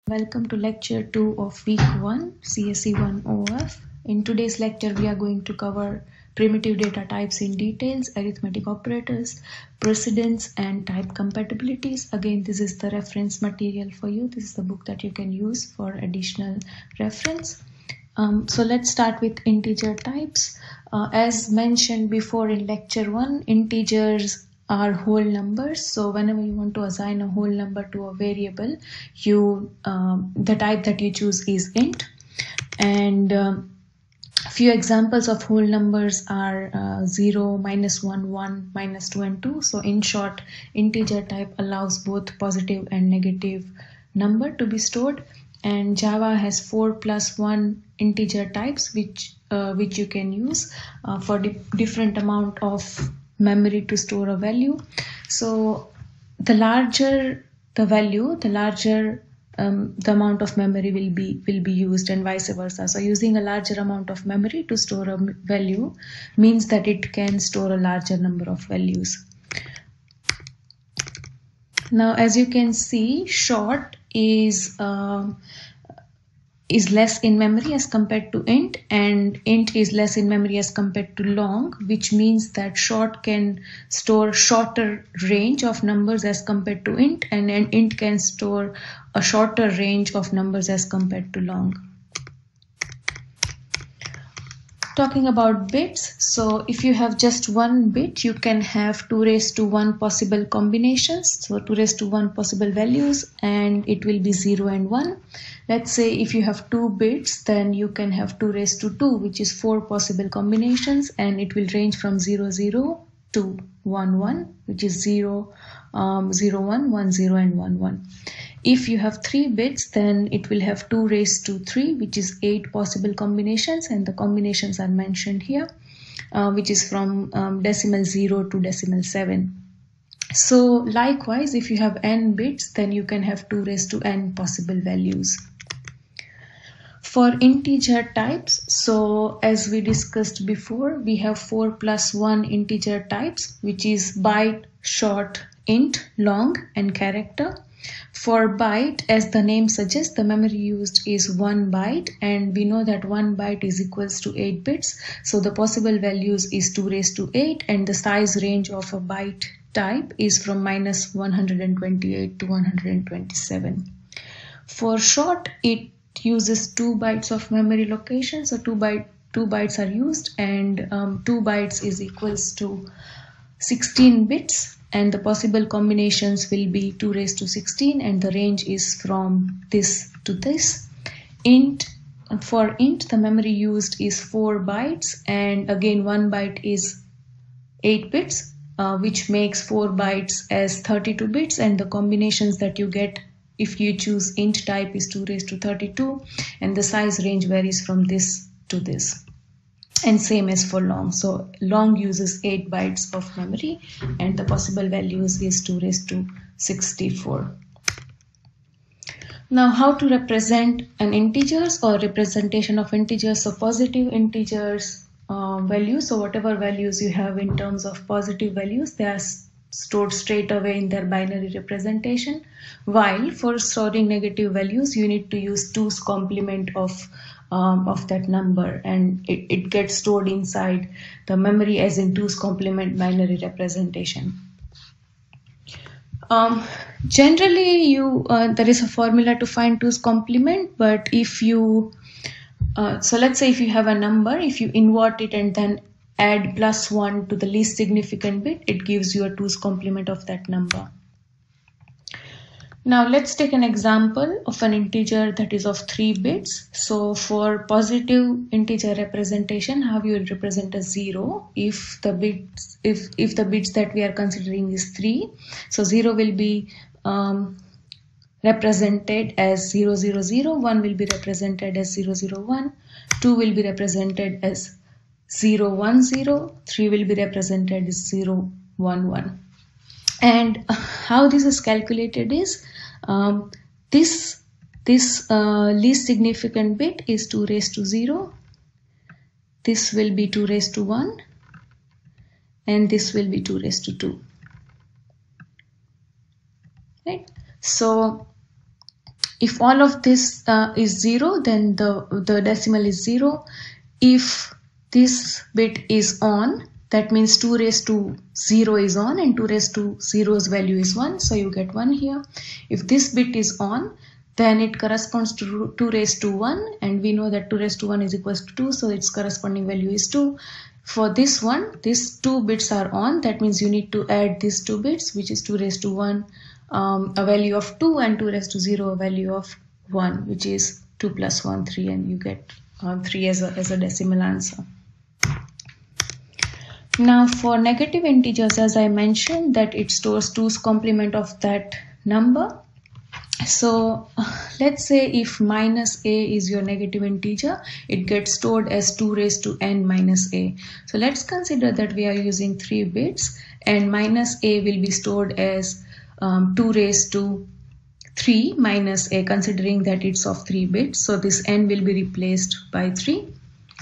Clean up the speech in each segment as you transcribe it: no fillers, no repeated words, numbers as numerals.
Welcome to lecture 2 of week 1 CSE 1 OF. In today's lecture we are going to cover primitive data types in details, arithmetic operators, precedence and type compatibilities. Again, this is the reference material for you. This is the book that you can use for additional reference. So let's start with integer types. As mentioned before in lecture 1, integers are whole numbers. So whenever you want to assign a whole number to a variable, the type that you choose is int. And few examples of whole numbers are 0, -1, 1, -2 and 2. So in short, integer type allows both positive and negative number to be stored. And Java has 4+1 integer types which you can use for different amount of memory to store a value. So the larger the value, the larger the amount of memory will be used, and vice versa. So using a larger amount of memory to store a value means that it can store a larger number of values. Now, as you can see, short is less in memory as compared to int, and int is less in memory as compared to long, which means that short can store shorter range of numbers as compared to int, and an int can store a shorter range of numbers as compared to long. Talking about bits, so if you have just one bit, you can have 2^1 possible combinations, so 2^1 possible values, and it will be 0 and 1. Let's say if you have 2 bits, then you can have 2^2, which is 4 possible combinations, and it will range from 0, 0 to 1, 1, which is 0, 0, 1, 1, 0 and 1, 1. If you have 3 bits, then it will have 2^3, which is 8 possible combinations, and the combinations are mentioned here, which is from decimal 0 to decimal 7. So likewise, if you have n bits, then you can have 2^n possible values. For integer types, so as we discussed before, we have 4+1 integer types, which is byte, short, int, long, and character. For byte, as the name suggests, the memory used is 1 byte, and we know that 1 byte is equals to 8 bits. So the possible values is 2^8, and the size range of a byte type is from -128 to 127. For short, it uses 2 bytes of memory location, so 2 bytes are used, and 2 bytes is equals to 16 bits. And the possible combinations will be 2^16, and the range is from this to this. For int, the memory used is 4 bytes, and again 1 byte is 8 bits, which makes 4 bytes as 32 bits, and the combinations that you get if you choose int type is 2^32, and the size range varies from this to this. And same as for long. So long uses 8 bytes of memory, and the possible values is 2^64. Now, how to represent an integers or representation of integers? So positive integers values, so whatever values you have in terms of positive values, they are stored straight away in their binary representation, while for storing negative values you need to use 2's complement of that number, and it gets stored inside the memory as in 2's complement binary representation. Generally, there is a formula to find 2's complement, but if you so let's say if you have a number, if you invert it and then add +1 to the least significant bit, it gives you a 2's complement of that number. Now let's take an example of an integer that is of 3 bits. So for positive integer representation, how you will represent a 0 if the bits that we are considering is 3. So 0 will be represented as 0, 0, 0, 1 will be represented as 0, 0, 1, 2 will be represented as 0, 1, 0, 3 will be represented as 0, 1, 1. And how this is calculated is this least significant bit is 2^0, this will be 2^1, and this will be 2^2. Right? So If all of this is 0, then the decimal is 0. If this bit is on, that means 2 raised to 0 is on, and 2 raised to 0's value is 1, so you get 1 here. If this bit is on, then it corresponds to 2 raised to 1, and we know that 2 raised to 1 is equals to 2, so its corresponding value is 2. For this one, these 2 bits are on, that means you need to add these 2 bits, which is 2 raised to 1, a value of 2, and 2 raised to 0, a value of 1, which is 2 plus 1, 3, and you get 3 as a decimal answer. Now for negative integers, as I mentioned, that it stores 2's complement of that number. So let's say if minus a is your negative integer, it gets stored as 2 raised to n minus a. So let's consider that we are using 3 bits, and minus a will be stored as 2 raised to 3 minus a, considering that it's of 3 bits. So this n will be replaced by 3,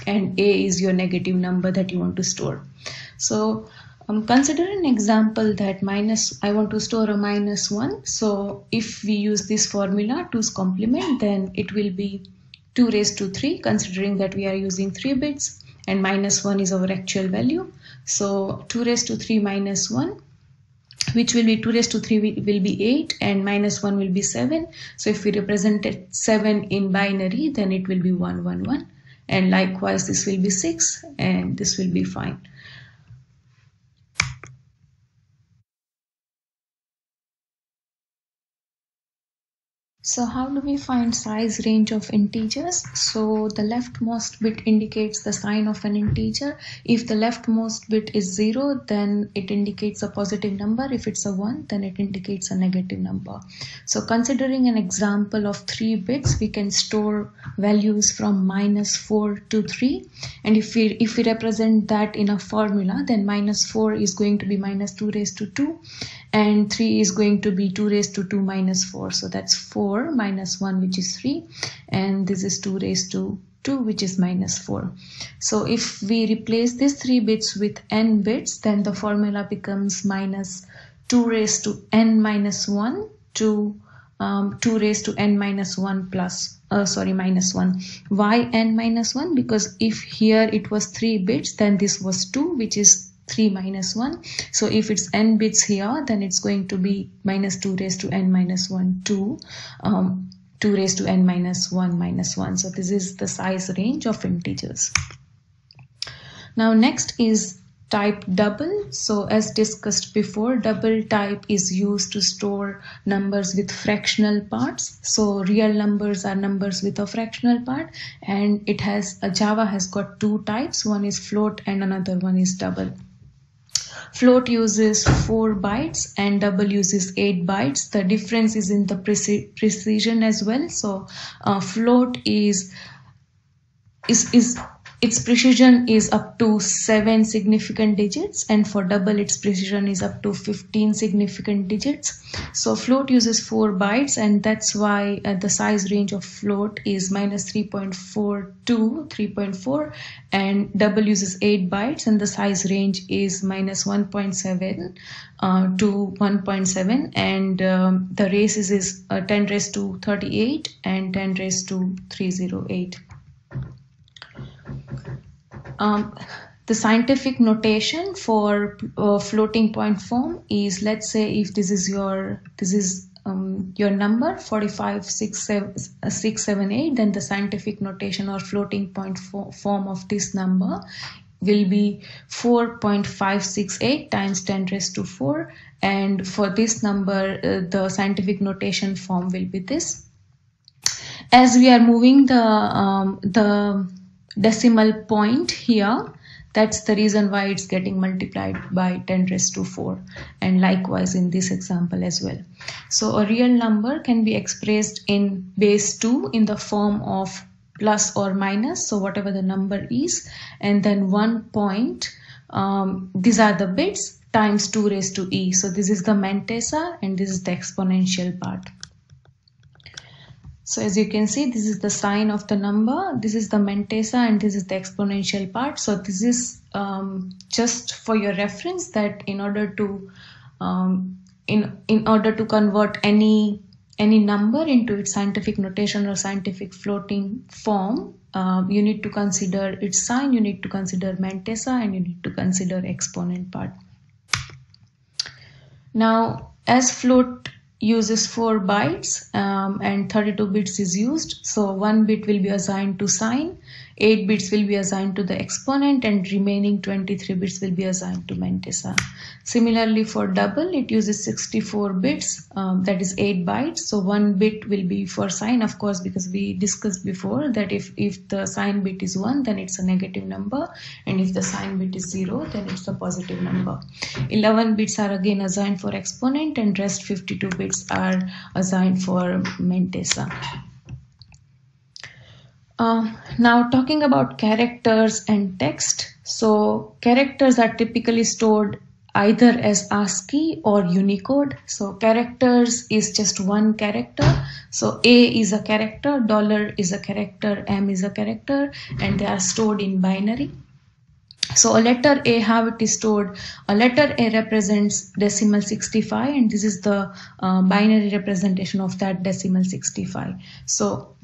and a is your negative number that you want to store. So consider an example that I want to store a minus 1. So if we use this formula, 2's complement, then it will be 2 raised to 3, considering that we are using 3 bits, and minus 1 is our actual value. So 2 raised to 3 minus 1, which will be 2 raised to 3 will be 8, and minus 1 will be 7. So if we represented 7 in binary, then it will be 1, 1, 1. And likewise, this will be 6, and this will be fine. So how do we find size range of integers? So the leftmost bit indicates the sign of an integer. If the leftmost bit is 0, then it indicates a positive number. If it's a 1, then it indicates a negative number. So considering an example of 3 bits, we can store values from minus 4 to 3. And if we represent that in a formula, then minus 4 is going to be minus 2 raised to 2. And 3 is going to be 2 raised to 2 minus 4. So that's 4 minus 1, which is 3. And this is 2 raised to 2, which is minus 4. So if we replace these 3 bits with n bits, then the formula becomes minus 2 raised to n minus 1 to 2 raised to n minus 1 plus, minus 1. Why n minus 1? Because if here it was 3 bits, then this was 2, which is 3 minus 1. So if it's n bits here, then it's going to be minus 2 raised to n minus 1 to 2 raised to n minus 1 minus 1. So this is the size range of integers. Now next is type double. So as discussed before, double type is used to store numbers with fractional parts. So real numbers are numbers with a fractional part, and Java has got 2 types. One is float and another one is double. Float uses 4 bytes and double uses 8 bytes. The difference is in the precision as well. So float its precision is up to 7 significant digits, and for double its precision is up to 15 significant digits. So float uses 4 bytes, and that's why the size range of float is minus 3.4 to 3.4, and double uses 8 bytes, and the size range is minus 1.7 to 1.7, and the races is 10 raised to 38 and 10 raised to 308. The scientific notation for floating point form is, let's say if this is your number 45678, then the scientific notation or floating point form of this number will be 4.568 times 10 raised to 4, and for this number the scientific notation form will be this. As we are moving the decimal point here, that's the reason why it's getting multiplied by 10 raised to 4, and likewise in this example as well. So a real number can be expressed in base 2 in the form of plus or minus, so whatever the number is, and then 1 point, these are the bits, times 2 raised to e. So this is the mantissa and this is the exponential part. So as you can see, this is the sign of the number, this is the mantissa, and this is the exponential part. So this is just for your reference that in order to convert any any number into its scientific notation or scientific floating form, you need to consider its sign, you need to consider mantissa, and you need to consider exponent part. Now, as float uses 4 bytes and 32 bits is used, so 1 bit will be assigned to sign, 8 bits will be assigned to the exponent, and remaining 23 bits will be assigned to mantissa. Similarly, for double, it uses 64 bits, that is 8 bytes. So 1 bit will be for sign, of course, because we discussed before that if the sign bit is 1, then it's a negative number, and if the sign bit is 0, then it's a positive number. 11 bits are again assigned for exponent, and rest 52 bits are assigned for mantissa. Now talking about characters and text. So characters are typically stored either as ASCII or Unicode. So characters is just one character. So A is a character, $ is a character, M is a character, and they are stored in binary. So a letter A, how it is stored? A letter A represents decimal 65, and this is the binary representation of that decimal 65. So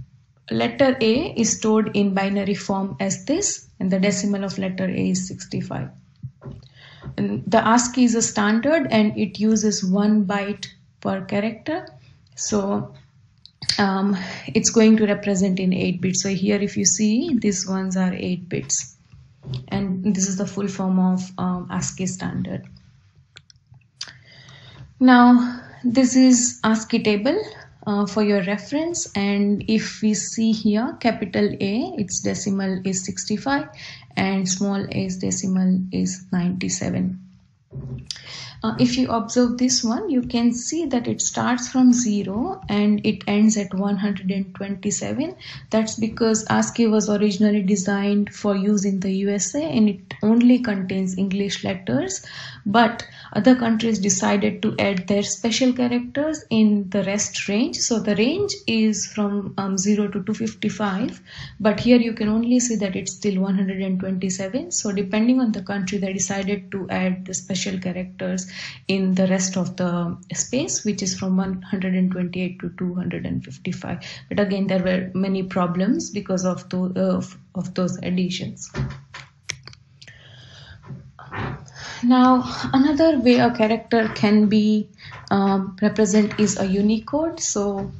letter A is stored in binary form as this, and the decimal of letter A is 65. And the ASCII is a standard, and it uses 1 byte per character. So it's going to represent in 8 bits. So here if you see, these ones are 8 bits. And this is the full form of ASCII standard. Now, this is ASCII table for your reference, and if we see here, capital A, its decimal is 65, and small a's decimal is 97. If you observe this one, you can see that it starts from 0 and it ends at 127. That's because ASCII was originally designed for use in the USA, and it only contains English letters, but other countries decided to add their special characters in the rest range. So the range is from 0 to 255, but here you can only see that it's still 127. So depending on the country, they decided to add the special characters in the rest of the space, which is from 128 to 255. But again, there were many problems because of those additions. Now, another way a character can be represented is a Unicode. So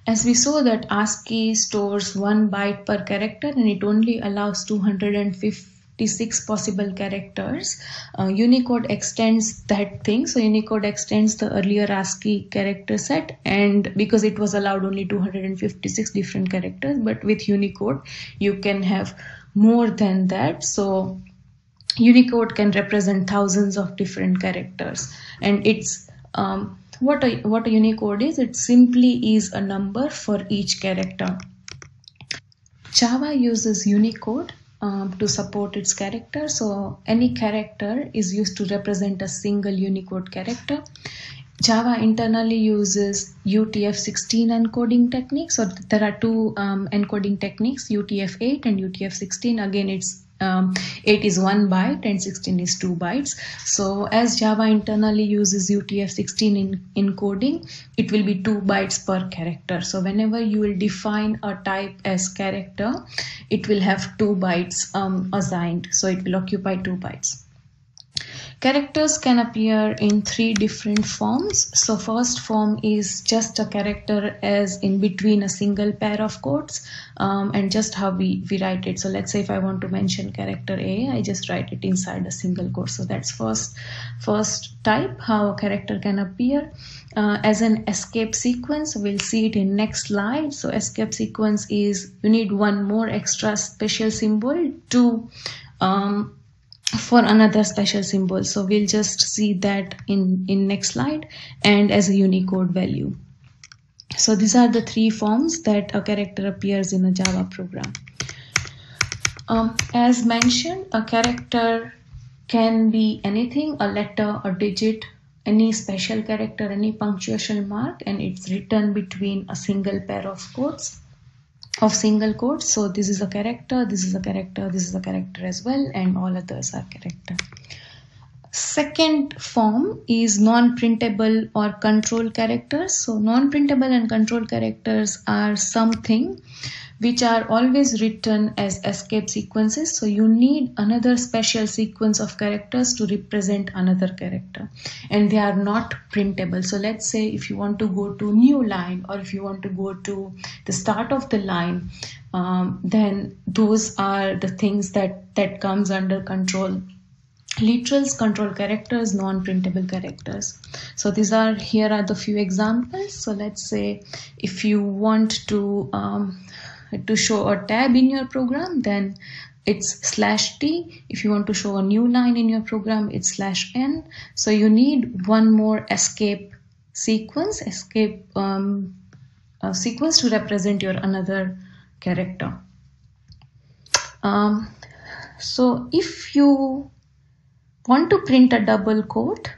as we saw that ASCII stores 1 byte per character, and it only allows 256 possible characters. Unicode extends that thing. So Unicode extends the earlier ASCII character set, and because it was allowed only 256 different characters, but with Unicode you can have more than that. So Unicode can represent thousands of different characters, and it's what a Unicode is. It simply is a number for each character. Java uses Unicode to support its character. So any character is used to represent a single Unicode character. Java internally uses UTF-16 encoding technique. So there are two encoding techniques, UTF-8 and UTF-16. Again, it's 8 is 1 byte and 16 is 2 bytes. So as Java internally uses UTF-16 in encoding, it will be 2 bytes per character. So whenever you will define a type as character, it will have 2 bytes assigned. So it will occupy 2 bytes. Characters can appear in 3 different forms. So first form is just a character as in between a single pair of quotes, and just how we write it. So let's say if I want to mention character A, I just write it inside a single quote. So that's first type, how a character can appear. As an escape sequence, we'll see it in next slide. So escape sequence is you need one more extra special symbol to for another special symbol. So we'll just see that in next slide, and as a Unicode value. So these are the 3 forms that a character appears in a Java program. As mentioned, a character can be anything, a letter, a digit, any special character, any punctuation mark, and it's written between a single pair of quotes. Single quotes. So this is a character, this is a character, this is a character as well, and all others are character. Second form is non-printable or control characters. So non-printable and control characters are something which are always written as escape sequences. So you need another special sequence of characters to represent another character, and they are not printable. So let's say if you want to go to new line, or if you want to go to the start of the line, then those are the things that comes under control. Literals, control characters, non-printable characters. So here are the few examples. So let's say if you want to show a tab in your program, then it's /t. If you want to show a new line in your program, it's /n. So you need one more escape sequence, sequence to represent your another character. So if you want to print a double quote,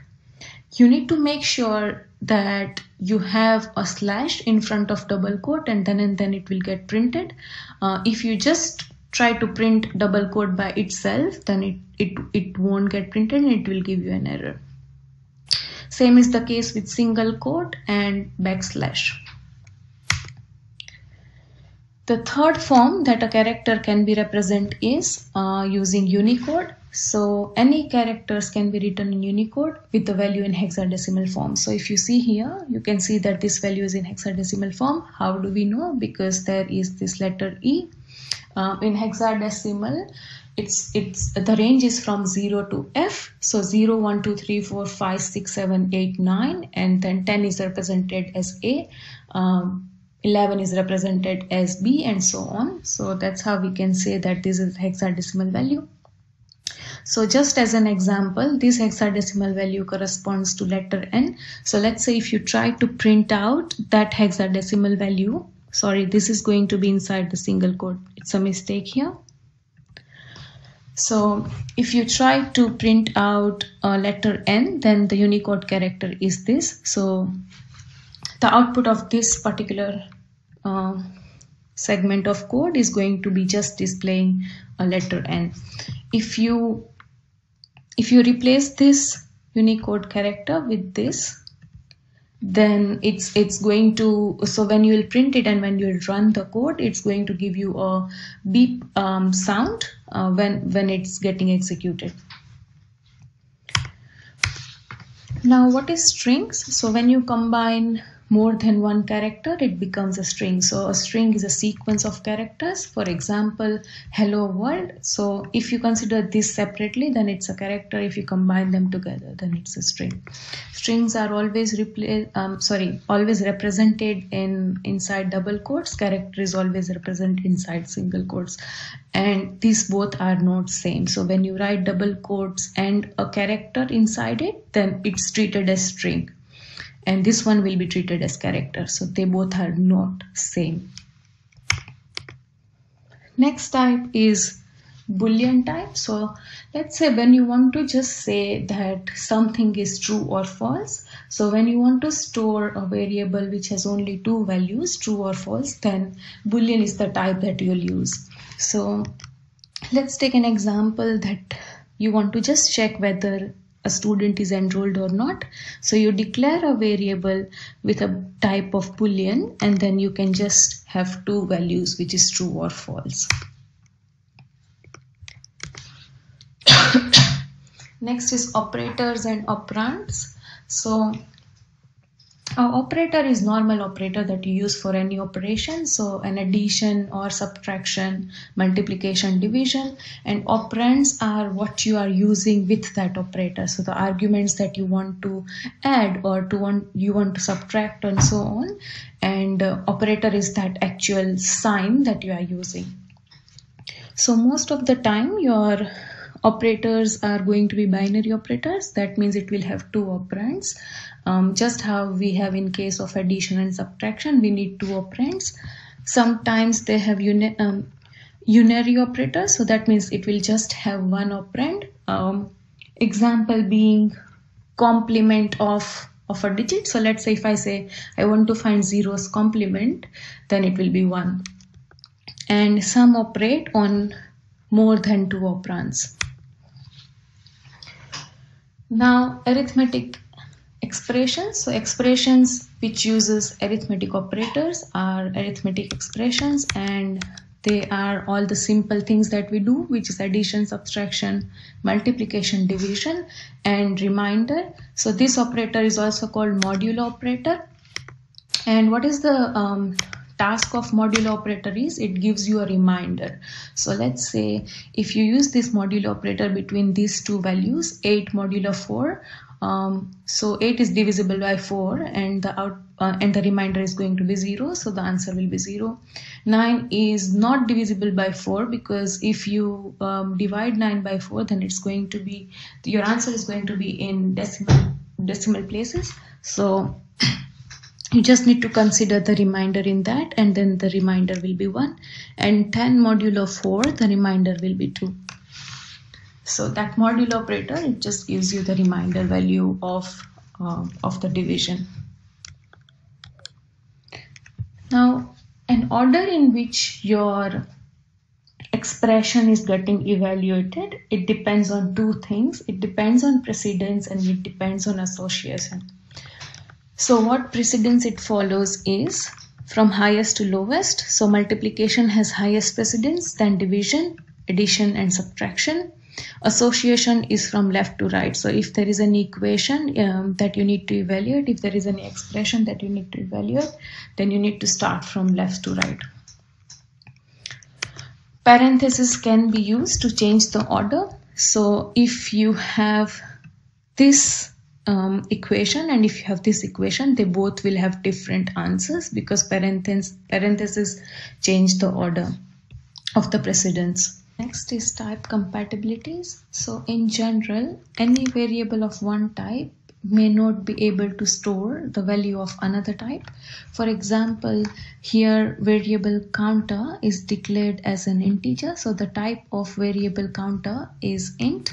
you need to make sure that you have a slash in front of double quote, and then it will get printed. If you just try to print double quote by itself, then it won't get printed and it will give you an error. Same is the case with single quote and backslash. The third form that a character can be represented is using Unicode. So any characters can be written in Unicode with the value in hexadecimal form. So if you see here, you can see that this value is in hexadecimal form. How do we know? Because there is this letter E. In hexadecimal, the range is from 0 to F. So 0, 1, 2, 3, 4, 5, 6, 7, 8, 9, and then 10 is represented as A. 11 is represented as B, and so on. So that's how we can say that this is hexadecimal value. So just as an example, this hexadecimal value corresponds to letter N. So let's say if you try to print out that hexadecimal value, sorry, this is going to be inside the single quote. It's a mistake here. So if you try to print out letter N, then the Unicode character is this. So the output of this particular segment of code is going to be just displaying a letter N. If you replace this Unicode character with this, then it's going to, so when you will print it and when you will run the code, it's going to give you a beep sound when it's getting executed. Now what is strings? So when you combine more than one character, it becomes a string. So a string is a sequence of characters. For example, hello world. So if you consider this separately, then it's a character. If you combine them together, then it's a string. Strings are always represented inside double quotes. Character is always represented inside single quotes, and these both are not same. So when you write double quotes and a character inside it, then it's treated as string, and this one will be treated as character. So they both are not same. Next type is Boolean type. So let's say when you want to just say that something is true or false. So when you want to store a variable which has only two values, true or false, then Boolean is the type that you'll use. So let's take an example that you want to just check whether a student is enrolled or not. So you declare a variable with a type of Boolean, and then you can just have two values, which is true or false. Next is operators and operands. So an operator is normal operator that you use for any operation. So an addition or subtraction, multiplication, division, and operands are what you are using with that operator. So the arguments that you want to add or you want to subtract and so on. And operator is that actual sign that you are using. So most of the time your operators are going to be binary operators. That means it will have two operands. Just how we have in case of addition and subtraction, we need two operands. Sometimes they have unary operators, so that means it will just have one operand. Example being complement of a digit. So let's say if I say I want to find zero's complement, then it will be 1. And some operate on more than two operands. Now arithmetic expressions. So expressions which uses arithmetic operators are arithmetic expressions, and they are all the simple things that we do, which is addition, subtraction, multiplication, division, and remainder. So this operator is also called modulo operator. And what is the task of modulo operator is it gives you a reminder. So let's say if you use this modulo operator between these two values, 8 modulo 4, so 8 is divisible by 4, and the remainder is going to be 0, so the answer will be 0. 9 is not divisible by 4, because if you divide 9 by 4, then it's going to be, your answer is going to be in decimal places. So you just need to consider the remainder in that, and then the remainder will be 1. And 10 modulo 4, the remainder will be 2. So that modulo operator, it just gives you the remainder value of the division. Now, an order in which your expression is getting evaluated, it depends on two things. It depends on precedence and it depends on association. So what precedence it follows is from highest to lowest. So multiplication has highest precedence, then division, addition, and subtraction. Association is from left to right. So if there is an equation that you need to evaluate, if there is an expression that you need to evaluate, then you need to start from left to right. Parentheses can be used to change the order. So if you have this equation and if you have this equation, they both will have different answers, because parentheses change the order of the precedence. Next is type compatibilities. So in general, any variable of one type may not be able to store the value of another type. For example, here variable counter is declared as an integer. So the type of variable counter is int,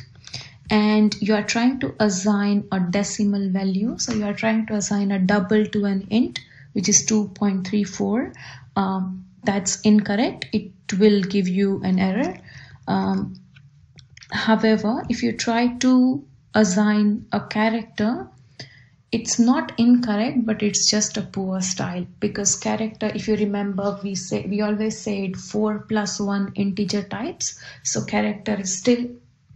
and you are trying to assign a decimal value. So you are trying to assign a double to an int, which is 2.34. That's incorrect. It will give you an error. However, if you try to assign a character, it's not incorrect, but it's just a poor style, because character, if you remember, we always said 4 plus 1 integer types. So character is still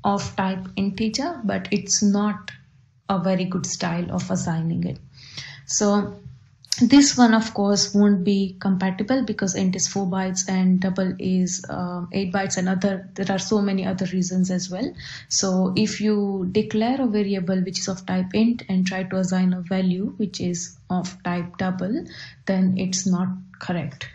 of type integer, but it's not a very good style of assigning it. So this one of course won't be compatible, because int is 4 bytes and double is 8 bytes, and there are so many other reasons as well. So if you declare a variable which is of type int and try to assign a value which is of type double, then it's not correct.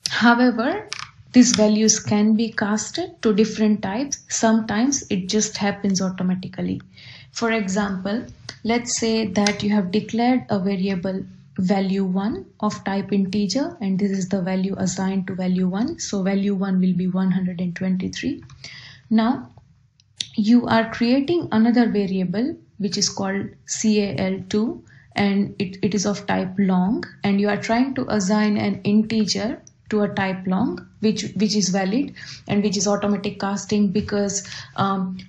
However, these values can be casted to different types. Sometimes it just happens automatically. For example, let's say that you have declared a variable value 1 of type integer, and this is the value assigned to value 1. So value 1 will be 123. Now you are creating another variable which is called cal2, and it is of type long, and you are trying to assign an integer to a type long, which is valid and which is automatic casting, because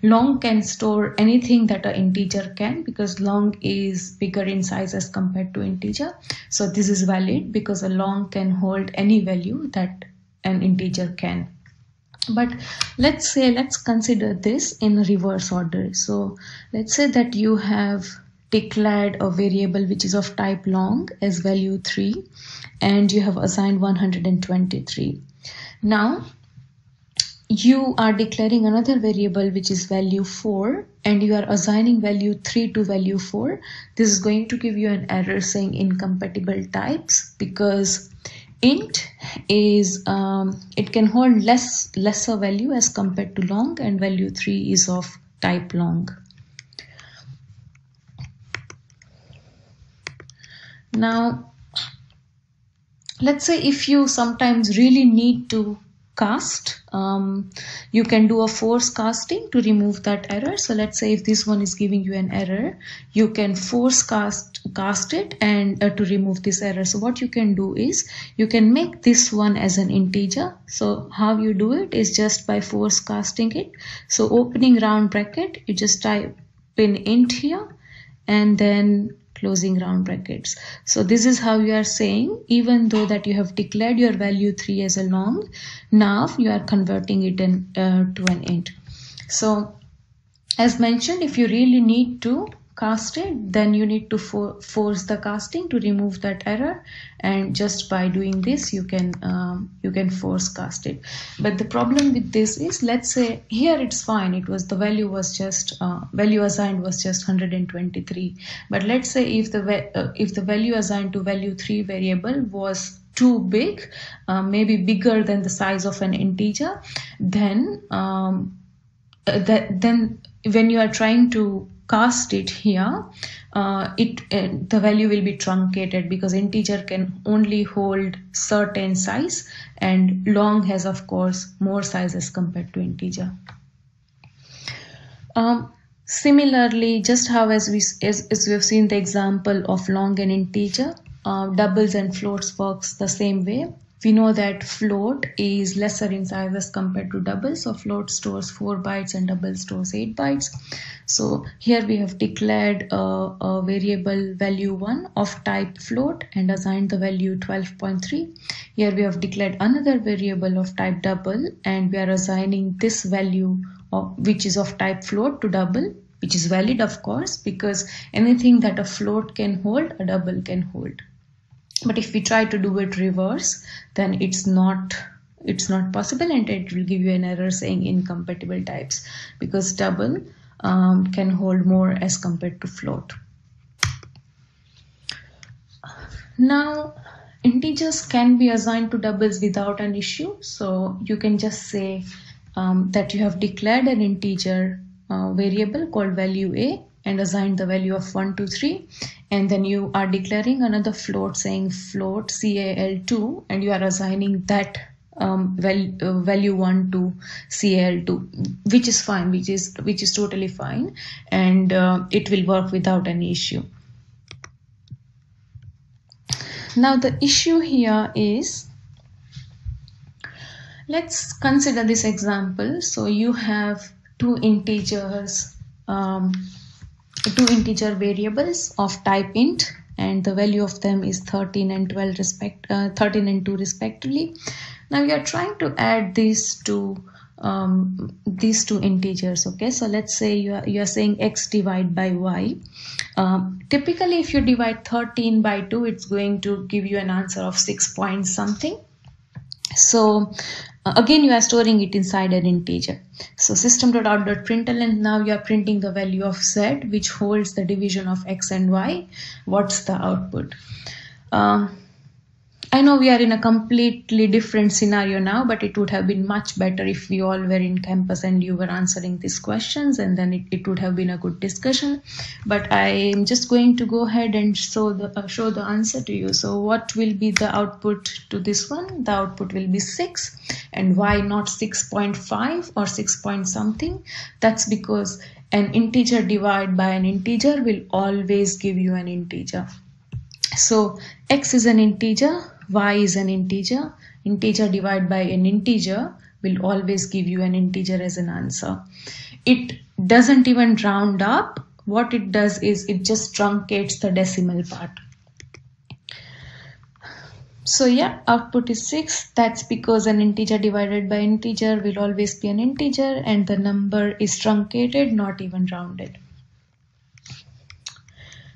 long can store anything that an integer can, because long is bigger in size as compared to integer. So this is valid because a long can hold any value that an integer can. But let's consider this in reverse order. So let's say that you have declared a variable which is of type long as value 3, and you have assigned 123. Now you are declaring another variable which is value 4, and you are assigning value 3 to value 4. This is going to give you an error saying incompatible types, because int is it can hold lesser value as compared to long, and value 3 is of type long. Now let's say if you sometimes really need to cast, you can do a force casting to remove that error. So let's say if this one is giving you an error, you can force cast it and to remove this error. So what you can do is you can make this one as an integer. So how you do it is just by force casting it. So opening round bracket, you just type pin int here and then closing round brackets. So this is how you are saying, even though that you have declared your value 3 as a long, now you are converting it in, to an int. So as mentioned, if you really need to cast it, then you need to force the casting to remove that error, and just by doing this you can force cast it. But the problem with this is, let's say here it's fine, it was the value was just value assigned was just 123, but let's say if the value assigned to value 3 variable was too big, maybe bigger than the size of an integer, then then when you are trying to cast it here, the value will be truncated, because integer can only hold certain size and long has of course more size as compared to integer. Similarly, just how as we have seen the example of long and integer, doubles and floats works the same way. We know that float is lesser in size as compared to double. So float stores 4 bytes and double stores 8 bytes. So here we have declared a variable value 1 of type float and assigned the value 12.3. Here we have declared another variable of type double and we are assigning this value which is of type float to double, which is valid of course, because anything that a float can hold, a double can hold. But if we try to do it reverse, then it's not possible, and it will give you an error saying incompatible types, because double can hold more as compared to float. Now integers can be assigned to doubles without an issue. So you can just say that you have declared an integer variable called value a and assigned the value of 1, 2, 3, and then you are declaring another float saying float cal2, and you are assigning that value 1 to cal2, which is fine, which is totally fine, and it will work without any issue. Now the issue here is, let's consider this example. So you have two integer variables of type int, and the value of them is 13 and 2 respectively. Now we are trying to add these two integers. Okay, so let's say you are saying x divide by y. Typically if you divide 13 by 2, it's going to give you an answer of 6 point something. So again you are storing it inside an integer. So system.out.println, now you are printing the value of z, which holds the division of x and y. What's the output? I know we are in a completely different scenario now, but it would have been much better if we all were in campus and you were answering these questions, and then it would have been a good discussion. But I am just going to go ahead and show the answer to you. So what will be the output to this one? The output will be 6. And why not 6.5 or 6 point something? That's because an integer divided by an integer will always give you an integer. So x is an integer, y is an integer. Integer divided by an integer will always give you an integer as an answer. It doesn't even round up. What it does is it just truncates the decimal part. So yeah, output is 6. That's because an integer divided by integer will always be an integer, and the number is truncated, not even rounded.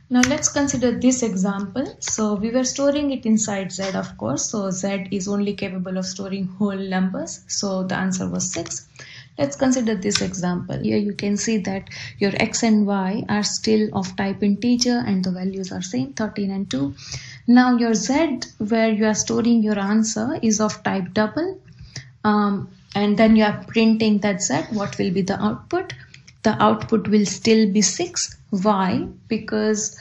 Now let's consider this example. So we were storing it inside z, of course. So z is only capable of storing whole numbers. So the answer was 6. Let's consider this example. Here you can see that your x and y are still of type integer and the values are same, 13 and 2. Now your z, where you are storing your answer, is of type double. And then you are printing that z. What will be the output? The output will still be 6. Why? Because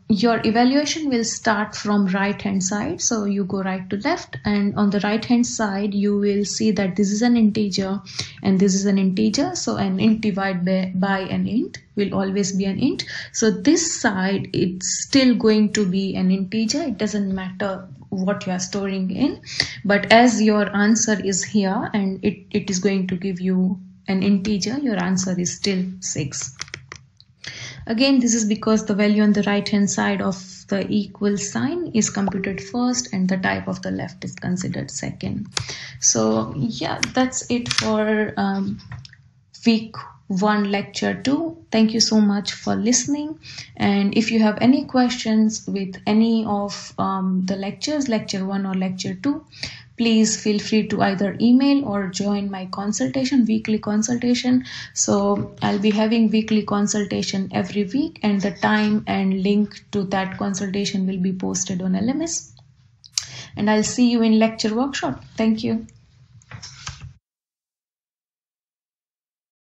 your evaluation will start from right hand side. So you go right to left, and on the right hand side you will see that this is an integer and this is an integer. So an int divided by an int will always be an int. So this side, it's still going to be an integer. It doesn't matter what you are storing in, but as your answer is here and it is going to give you an integer, your answer is still 6. Again, this is because the value on the right hand side of the equal sign is computed first and the type of the left is considered second. So yeah, that's it for week 1 lecture 2. Thank you so much for listening, and if you have any questions with any of the lectures, lecture 1 or lecture 2, please feel free to either email or join my consultation, weekly consultation. So I'll be having weekly consultation every week, and the time and link to that consultation will be posted on LMS. And I'll see you in lecture workshop. Thank you.